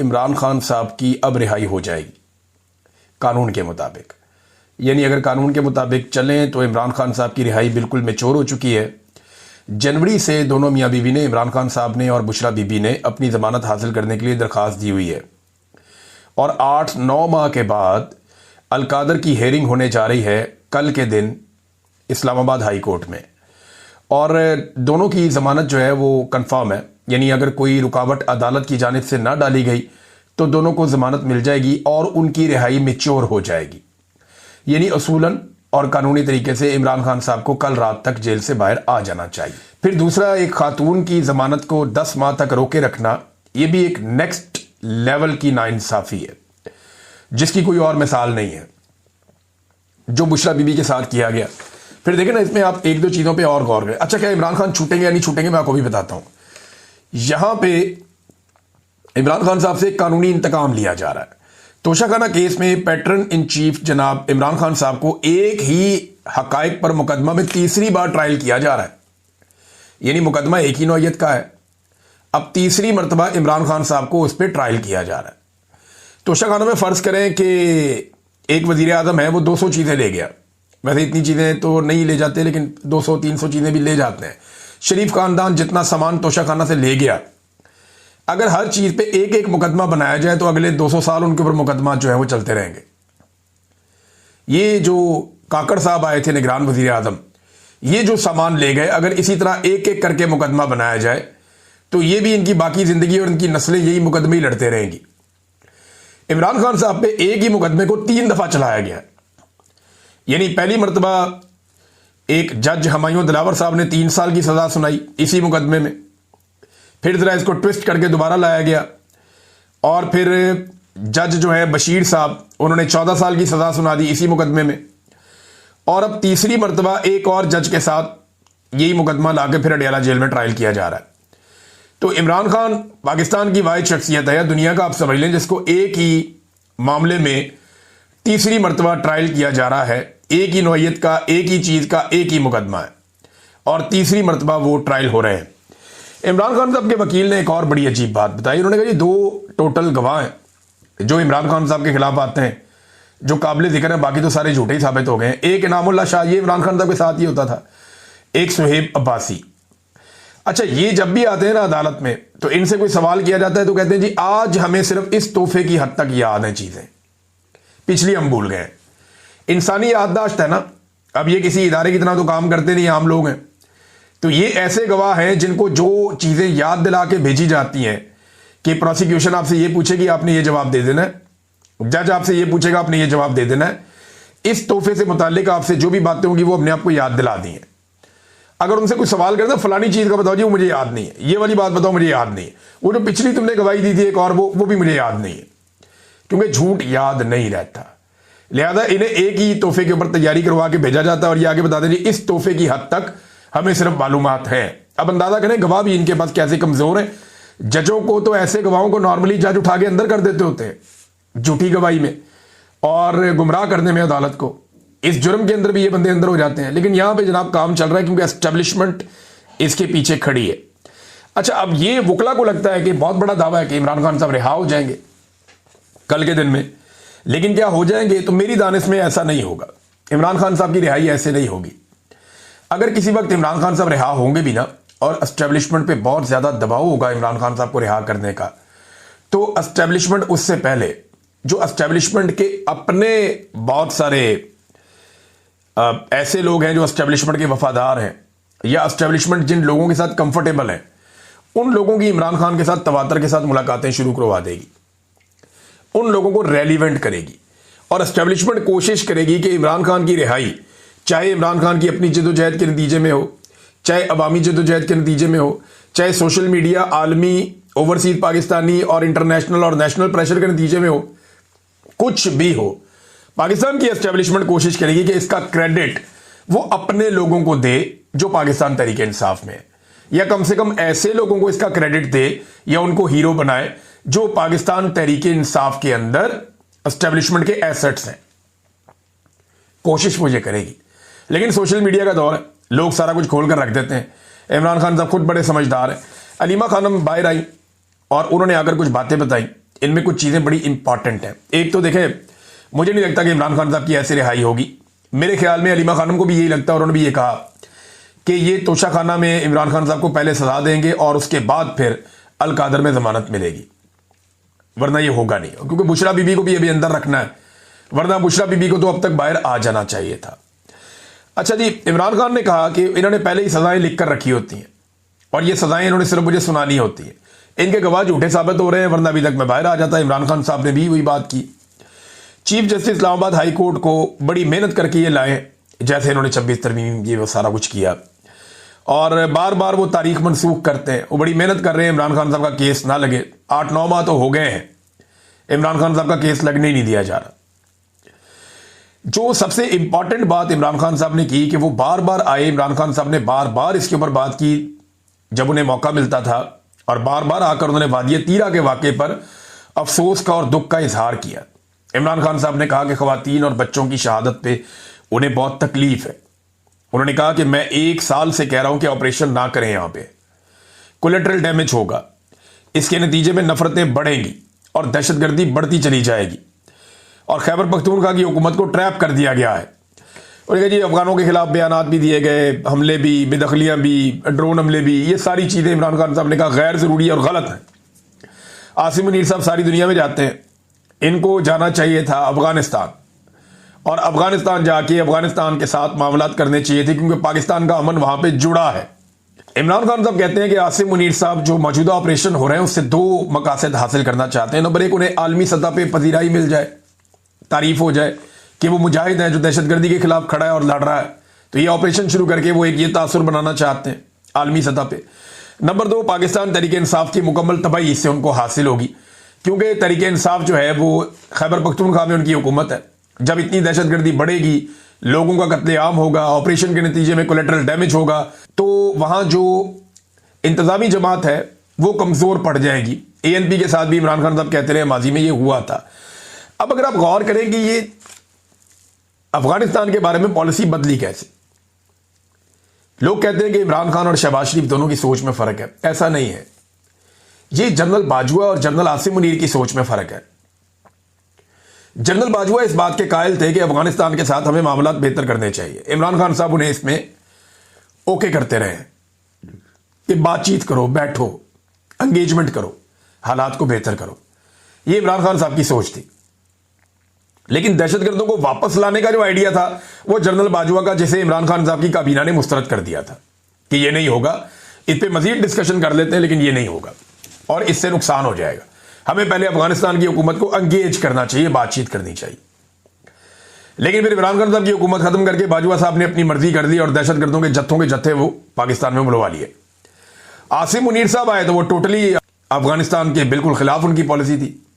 इमरान खान साहब की अब रिहाई हो जाएगी कानून के मुताबिक। यानी अगर कानून के मुताबिक चलें तो इमरान खान साहब की रिहाई बिल्कुल मैच्योर हो चुकी है। जनवरी से दोनों मियाँ बीवी ने, इमरान खान साहब ने और बुशरा बीबी ने, अपनी ज़मानत हासिल करने के लिए दरख्वास्त दी हुई है और 8-9 माह के बाद अलकादर की हेयरिंग होने जा रही है कल के दिन इस्लामाबाद हाई कोर्ट में। और दोनों की ज़मानत जो है वो कंफर्म है, यानी अगर कोई रुकावट अदालत की जानिब से ना डाली गई तो दोनों को ज़मानत मिल जाएगी और उनकी रिहाई मैच्योर हो जाएगी। यानी असूलन और कानूनी तरीके से इमरान खान साहब को कल रात तक जेल से बाहर आ जाना चाहिए। फिर दूसरा, एक खातून की ज़मानत को 10 माह तक रोके रखना, ये भी एक नेक्स्ट लेवल की नाइंसाफ़ी है जिसकी कोई और मिसाल नहीं है, जो बुशरा बीबी के साथ किया गया। फिर देखें ना, इसमें आप एक दो चीज़ों पे और गौर करें। अच्छा, क्या इमरान खान छूटेंगे या नहीं छूटेंगे, मैं आपको भी बताता हूं। यहां पे इमरान खान साहब से कानूनी इंतकाम लिया जा रहा है। तोशाखाना केस में पैटर्न इन चीफ जनाब इमरान खान साहब को एक ही हकायक पर मुकदमा में तीसरी बार ट्रायल किया जा रहा है। यानी मुकदमा एक ही नौयत का है, अब तीसरी मरतबा इमरान खान साहब को उस पर ट्रायल किया जा रहा है। तोशाखाना में फ़र्ज़ करें कि एक वज़ीर आज़म है, वो 200 चीज़ें ले गया। वैसे इतनी चीज़ें तो नहीं ले जाते, लेकिन 200-300 चीज़ें भी ले जाते हैं। शरीफ ख़ानदान जितना सामान तोशाखाना से ले गया, अगर हर चीज़ पे एक एक मुकदमा बनाया जाए तो अगले 200 साल उनके ऊपर मुकदमा जो है वो चलते रहेंगे। ये जो काकड़ साहब आए थे निगरान वज़ीर आज़म, ये जो सामान ले गए, अगर इसी तरह एक एक करके मुकदमा बनाया जाए तो ये भी इनकी बाकी ज़िंदगी और इनकी नस्लें यही मुकदमे ही लड़ते रहेंगी। इमरान खान साहब पे एक ही मुकदमे को 3 दफ़ा चलाया गया। यानी पहली मरतबा एक जज हमायूं दिलावर साहब ने 3 साल की सज़ा सुनाई इसी मुकदमे में, फिर ज़रा इसको ट्विस्ट करके दोबारा लाया गया और फिर जज जो है बशीर साहब, उन्होंने 14 साल की सज़ा सुना दी इसी मुकदमे में। और अब तीसरी मरतबा एक और जज के साथ यही मुकदमा लाके फिर अडयाला जेल में ट्रायल किया जा रहा है। तो इमरान खान पाकिस्तान की वाहिद शख्सियत है, दुनिया का आप समझ लें, जिसको एक ही मामले में तीसरी मरतबा ट्रायल किया जा रहा है। एक ही नौयत का, एक ही चीज़ का, एक ही मुकदमा है और तीसरी मरतबा वो ट्रायल हो रहे हैं। इमरान खान साहब के वकील ने एक और बड़ी अजीब बात बताई। उन्होंने कहा, ये 2 टोटल गवाह हैं जो इमरान खान साहब के खिलाफ आते हैं, जो काबिल जिक्र है, बाकी तो सारे झूठे ही साबित हो गए हैं। एक इनामुल्लाह शाह, ये इमरान खान साहब के साथ ही होता था। एक सुहेब अब्बासी। अच्छा, ये जब भी आते हैं ना अदालत में तो इनसे कोई सवाल किया जाता है तो कहते हैं जी आज हमें सिर्फ इस तोहफे की हद तक याद है, चीज़ें पिछली हम भूल गए। इंसानी याददाश्त है ना, अब ये किसी इदारे की तरह तो काम करते नहीं, आम लोग हैं। तो ये ऐसे गवाह हैं जिनको जो चीज़ें याद दिला के भेजी जाती हैं कि प्रोसिक्यूशन आपसे ये पूछेगी, आपने ये जवाब दे देना है, जज आपसे ये पूछेगा, आपने ये जवाब दे देना है। इस तोहफे से मुताल्लिक आपसे जो भी बातें होंगी वो अपने आप को याद दिला दी हैं। अगर उनसे कुछ सवाल करते फलानी चीज़ का बताओ जी, वो मुझे याद नहीं है, ये वाली बात बताओ, मुझे याद नहीं है, वो जो पिछली तुमने गवाही दी थी एक और, वो भी मुझे याद नहीं है, क्योंकि झूठ याद नहीं रहता। लिहाजा इन्हें एक ही तोहफे के ऊपर तैयारी करवा के भेजा जाता है और ये आगे बता दें इस तोहफे की हद तक हमें सिर्फ मालूमात है। अब अंदाजा करें गवाह भी इनके पास कैसे कमजोर है। जजों को तो ऐसे गवाहों को नॉर्मली जज उठा के अंदर कर देते होते हैं झूठी गवाही में और गुमराह करने में अदालत को। इस जुर्म के अंदर भी ये बंदे अंदर हो जाते हैं, लेकिन यहां पे जनाब काम चल रहा है क्योंकि एस्टेब्लिशमेंट इसके पीछे खड़ी है। अच्छा, अब ये वकला को लगता है कि बहुत बड़ा दावा है कि इमरान खान साहब रिहा हो जाएंगे कल के दिन में, लेकिन क्या हो जाएंगे? तो मेरी दानिश में ऐसा नहीं होगा। इमरान खान साहब की रिहाई ऐसे नहीं होगी। अगर किसी वक्त इमरान खान साहब रिहा होंगे भी ना और एस्टेब्लिशमेंट पे बहुत ज्यादा दबाव होगा इमरान खान साहब को रिहा करने का, तो एस्टेब्लिशमेंट उससे पहले जो एस्टेब्लिशमेंट के अपने बहुत सारे ऐसे लोग हैं जो एस्टेब्लिशमेंट के वफादार हैं या एस्टेब्लिशमेंट जिन लोगों के साथ कंफर्टेबल है, उन लोगों की इमरान खान के साथ तवातर के साथ मुलाकातें शुरू करवा देगी, उन लोगों को रेलिवेंट करेगी और एस्टेब्लिशमेंट कोशिश करेगी कि इमरान खान की रिहाई चाहे इमरान खान की अपनी जदोजहद के नतीजे में हो, चाहे अवामी जदोजहद के नतीजे में हो, चाहे सोशल मीडिया, आलमी, ओवरसीज पाकिस्तानी और इंटरनेशनल और नेशनल प्रेशर के नतीजे में हो, कुछ भी हो, पाकिस्तान की एस्टेब्लिशमेंट कोशिश करेगी कि इसका क्रेडिट वो अपने लोगों को दे जो पाकिस्तान तहरीक इंसाफ में है, या कम से कम ऐसे लोगों को इसका क्रेडिट दे या उनको हीरो बनाए जो पाकिस्तान तहरीक इंसाफ के अंदर एस्टेब्लिशमेंट के एसेट्स हैं। कोशिश वो ये करेगी। लेकिन सोशल मीडिया का दौर है, लोग सारा कुछ खोल कर रख देते हैं। इमरान खान साहब खुद बड़े समझदार हैं। अलीमा खानम बाहर आई और उन्होंने आकर कुछ बातें बताई। इनमें कुछ चीज़ें बड़ी इंपॉर्टेंट हैं। एक तो देखें, मुझे नहीं लगता कि इमरान खान साहब की ऐसी रिहाई होगी। मेरे ख्याल में अलीमा खानम को भी यही लगता है और उन्होंने भी ये कहा कि ये तोशाखाना में इमरान खान साहब को पहले सजा देंगे और उसके बाद फिर अल कादर में जमानत मिलेगी, वरना ये होगा नहीं। क्योंकि बुशरा बीबी को भी अभी अंदर रखना है, वरना बुशरा बीबी को तो अब तक बाहर आ जाना चाहिए था। अच्छा जी, इमरान खान ने कहा कि इन्होंने पहले ही सजाएं लिख कर रखी होती हैं और ये सजाएं इन्होंने सिर्फ मुझे सुनानी होती है। इनके गवाह झूठे साबित हो रहे हैं, वरना अभी तक मैं बाहर आ जाता। इमरान खान साहब ने भी वही बात की। Chief justice Islamabad high court को बड़ी मेहनत करके ये लाए, जैसे इन्होंने 26 तरमीम ये वो सारा कुछ किया, और बार बार वो तारीख मनसूख करते हैं। वो बड़ी मेहनत कर रहे हैं इमरान खान साहब का केस ना लगे। 8-9 माह तो हो गए हैं, इमरान खान साहब का केस लगने ही नहीं दिया जा रहा। जो सबसे इंपॉर्टेंट बात इमरान खान साहब ने की कि वो बार बार आए, इमरान खान साहब ने बार बार इसके ऊपर बात की जब उन्हें मौका मिलता था, और बार बार आकर उन्होंने वादिया तीरा के वाक़े पर अफसोस का और दुख का इजहार किया। इमरान खान साहब ने कहा कि ख़वातीन और बच्चों की शहादत पे उन्हें बहुत तकलीफ है। उन्होंने कहा कि मैं 1 साल से कह रहा हूं कि ऑपरेशन ना करें, यहां पे कोलेटरल डैमेज होगा, इसके नतीजे में नफरतें बढ़ेंगी और दहशतगर्दी बढ़ती चली जाएगी, और खैबर पख्तूनख्वा की हुकूमत को ट्रैप कर दिया गया है। और जी अफगानों के खिलाफ बयानात भी दिए गए, हमले भी, बेदखलियां भी, ड्रोन हमले भी, ये सारी चीज़ें इमरान खान साहब ने कहा गैर ज़रूरी और गलत हैं। आसिम मुनीर साहब सारी दुनिया में जाते हैं, इनको जाना चाहिए था अफगानिस्तान, और अफगानिस्तान जाके अफगानिस्तान के साथ मामलात करने चाहिए थे, क्योंकि पाकिस्तान का अमन वहां पे जुड़ा है। इमरान खान साहब कहते हैं कि आसिम मुनीर साहब जो मौजूदा ऑपरेशन हो रहे हैं उससे 2 मकासद हासिल करना चाहते हैं। नंबर 1, उन्हें आलमी सतह पर पजीराई मिल जाए, तारीफ हो जाए कि वो मुजाहिद है जो दहशतगर्दी के खिलाफ खड़ा है और लड़ रहा है। तो ये ऑपरेशन शुरू करके वो एक ये तासुर बनाना चाहते हैं आलमी सतह पे। नंबर 2, पाकिस्तान तहरीक इंसाफ की मुकम्मल तबाही इससे उनको हासिल होगी, क्योंकि तहरीक इंसाफ जो है वो खैबर पख्तूनख्वा में उनकी हुकूमत है। जब इतनी दहशतगर्दी बढ़ेगी, लोगों का कत्लेआम होगा, ऑपरेशन के नतीजे में कोलेटरल डैमेज होगा, तो वहां जो इंतजामी जमात है वो कमजोर पड़ जाएगी। ANP के साथ भी इमरान खान साहब कहते रहे माजी में ये हुआ था। अब अगर आप गौर करें कि ये अफगानिस्तान के बारे में पॉलिसी बदली कैसे, लोग कहते हैं कि इमरान खान और शहबाज शरीफ दोनों की सोच में फर्क है। ऐसा नहीं है, ये जनरल बाजवा और जनरल आसिम मुनीर की सोच में फर्क है। जनरल बाजवा इस बात के कायल थे कि अफगानिस्तान के साथ हमें मामलात बेहतर करने चाहिए। इमरान खान साहब उन्हें इसमें ओके करते रहे कि बातचीत करो, बैठो, एंगेजमेंट करो, हालात को बेहतर करो। ये इमरान खान साहब की सोच थी। लेकिन दहशतगर्दों को वापस लाने का जो आइडिया था वो जनरल बाजवा का, जिसे इमरान खान साहब की काबीना ने मुस्तरद कर दिया था कि ये नहीं होगा, इस पर मजीद डिस्कशन कर लेते हैं लेकिन ये नहीं होगा और इससे नुकसान हो जाएगा। हमें पहले अफगानिस्तान की हुकूमत को एंगेज करना चाहिए, बातचीत करनी चाहिए। लेकिन फिर इमरान खान साहब की हुकूमत खत्म करके बाजवा साहब ने अपनी मर्जी कर दी और दहशतगर्दों के जत्थों के जत्थे वो पाकिस्तान में बुलवा लिए। आसिम मुनीर साहब आए तो वो टोटली अफगानिस्तान के बिल्कुल खिलाफ उनकी पॉलिसी थी।